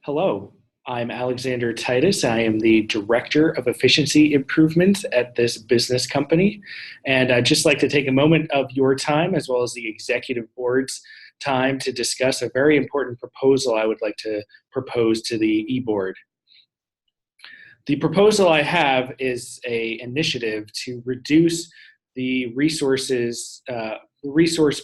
Hello, I'm Alexander Titus. I am the Director of Efficiency Improvement at this business company. And I'd just like to take a moment of your time, as well as the executive board's time, to discuss a very important proposal I would like to propose to the e-board. The proposal I have is an initiative to reduce the resource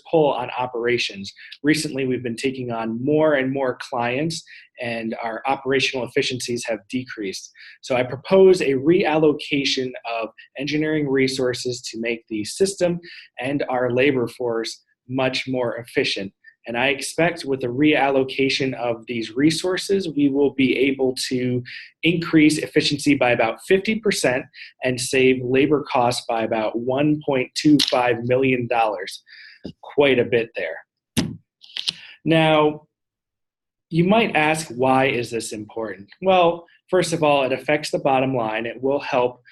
pull on operations. Recently, we've been taking on more and more clients, and our operational efficiencies have decreased. So I propose a reallocation of engineering resources to make the system and our labor force much more efficient. And I expect with the reallocation of these resources, we will be able to increase efficiency by about 50% and save labor costs by about $1.25 million. Quite a bit there. Now, you might ask, why is this important? Well, first of all, it affects the bottom line. It will help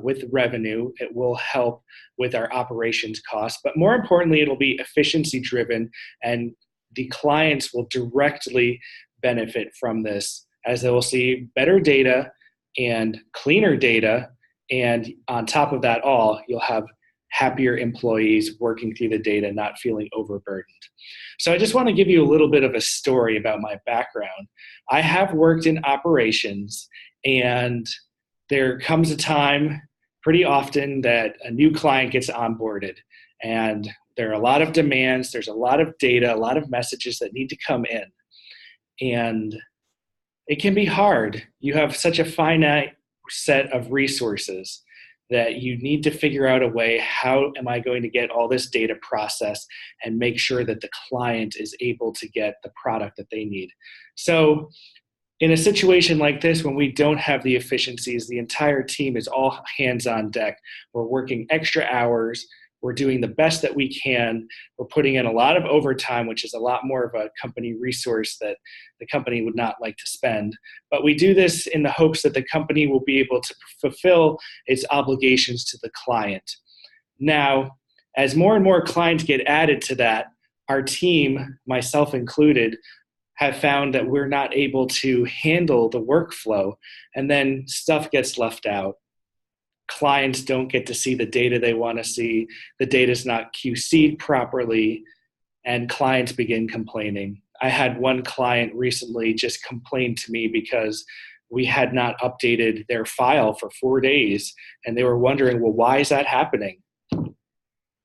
with revenue. It will help with our operations costs. But more importantly, it'll be efficiency driven, and the clients will directly benefit from this, as they will see better data and cleaner data. And on top of that all, you'll have happier employees working through the data, not feeling overburdened. So I just want to give you a little bit of a story about my background. I have worked in operations, and there comes a time pretty often that a new client gets onboarded, and there are a lot of demands, there's a lot of data, a lot of messages that need to come in. And it can be hard. You have such a finite set of resources that you need to figure out a way, how am I going to get all this data processed and make sure that the client is able to get the product that they need. So in a situation like this, when we don't have the efficiencies, the entire team is all hands on deck. We're working extra hours. We're doing the best that we can. We're putting in a lot of overtime, which is a lot more of a company resource that the company would not like to spend. But we do this in the hopes that the company will be able to fulfill its obligations to the client. Now, as more and more clients get added to that, our team, myself included, have found that we're not able to handle the workflow, and then stuff gets left out. Clients don't get to see the data they want to see. The data is not QC'd properly, and clients begin complaining. I had one client recently just complain to me because we had not updated their file for 4 days, and they were wondering, well, why is that happening?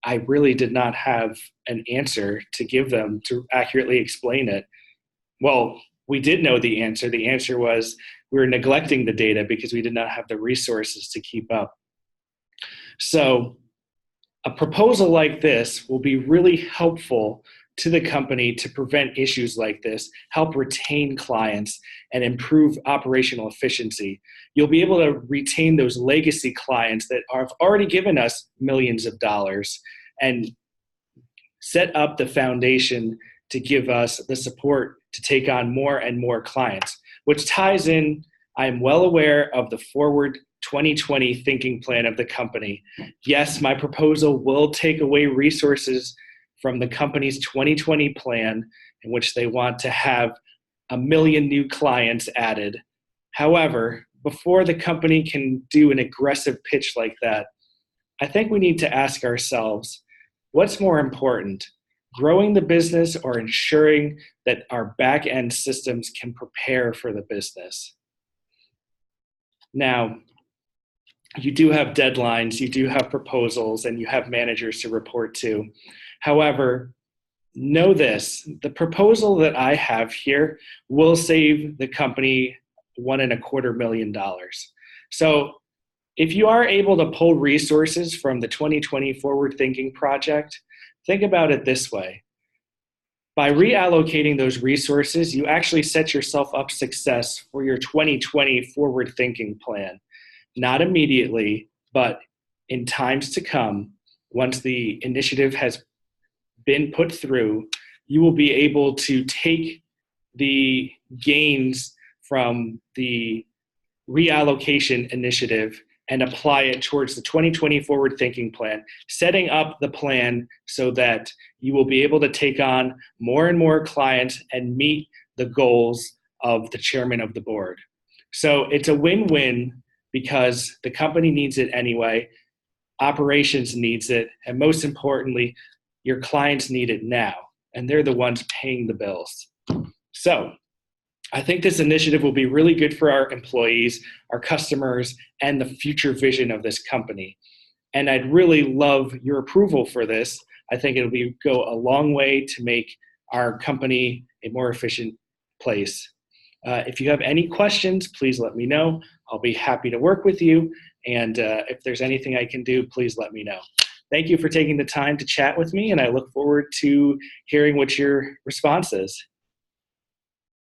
I really did not have an answer to give them to accurately explain it. Well, we did know the answer. The answer was we were neglecting the data because we did not have the resources to keep up. So a proposal like this will be really helpful to the company to prevent issues like this, help retain clients, and improve operational efficiency. You'll be able to retain those legacy clients that have already given us millions of dollars and set up the foundation to give us the support to take on more and more clients, which ties in. I am well aware of the Forward 2020 thinking plan of the company. Yes, my proposal will take away resources from the company's 2020 plan, in which they want to have 1 million new clients added. However, before the company can do an aggressive pitch like that, I think we need to ask ourselves, what's more important? Growing the business or ensuring that our back-end systems can prepare for the business? Now, you do have deadlines, you do have proposals, and you have managers to report to. However, know this, the proposal that I have here will save the company $1.25 million. So if you are able to pull resources from the 2020 Forward Thinking project, think about it this way. By reallocating those resources, you actually set yourself up success for your 2020 Forward Thinking plan. Not immediately, but in times to come, once the initiative has been put through, you will be able to take the gains from the reallocation initiative and apply it towards the 2020 Forward Thinking plan, setting up the plan so that you will be able to take on more and more clients and meet the goals of the chairman of the board. So it's a win-win because the company needs it anyway, operations needs it, and most importantly, your clients need it now, and they're the ones paying the bills. So I think this initiative will be really good for our employees, our customers, and the future vision of this company. And I'd really love your approval for this. I think it'll go a long way to make our company a more efficient place. If you have any questions, please let me know. I'll be happy to work with you. And if there's anything I can do, please let me know. Thank you for taking the time to chat with me, and I look forward to hearing what your response is.